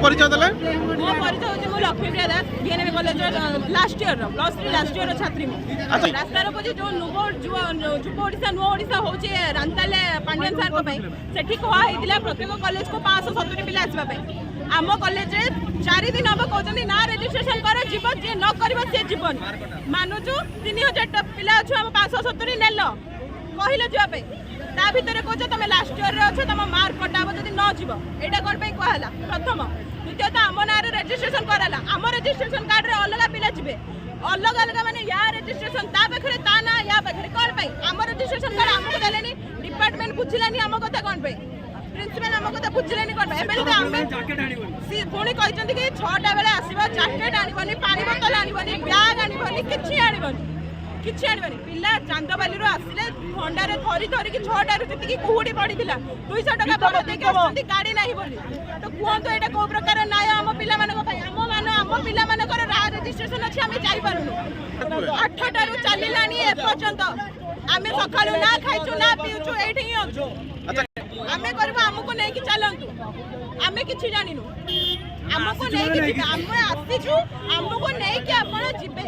परिचय देले मो परिचय होची मो Laxmipriya Das BNM college last year plus 3 last year छात्री मु रास्तार को जो जुब ओडिशा नुआ ओडिशा होची रांताले पांडियन सर को पई सेठी कोहा हेतिला प्रत्येक कॉलेज को 570 पिला आसबा पई आम कॉलेज रे 4 दिन अब कहते ना रजिस्ट्रेशन कर जीवन जे न करबा से जीवन मानुचु 3000 पिला अछु हम 570 नेल कहिले जवा पे ता भितर कहछ तुम लास्ट ईयर रे अछ तुम मार्क कटाबो जदी न जीवो एटा कोन पे कहला प्रथम द्वितीय तो आम ना रजिस्ट्रेशन कराला आम रजिस्ट्रेशन कार्ड रे अलग पिला जीवे अलग अलग माने या रजिस्ट्रेशन ता पाखरे ता ना या पाखरे कोन पे आम रजिस्ट्रेशन कार्ड हमको देलेनी डिपार्टमेंट बुझिलानी हम कथा कोन पे प्रिंसिपल हम कथा बुझिलानी कोन पे एबे तो हम सी पुणी कहचंती कि 6टा बेले आसीबा जैकेट आनिबनी पानी बोतल आनिबनी बैग आनिबनी किछि आनिबनी किछि आनिबनी पिल्ला चांदबाली रो आसिले ठंडा रे थरी थरी कि 6टा रे जति कि कुहुडी पड़ीथिला 200 टका बड़ देके आछंती गाड़ी नाही बोली तो कुहंतो एटा को प्रकार न्याय हम पिल्ला मानको पई हम पिल्ला मानकर रजिस्ट्रेशन अछि हम जाई पारुनु 8टा रो चलिलानी ए पर्यंत आमे सकाळु ना खाइछु ना पिउछु एठी ही अछु आमे करबो हमको नै कि चलंतु आमे किछि जानिनु हमको नै कि आमे आसीछु हमको नै कि आपण जिबे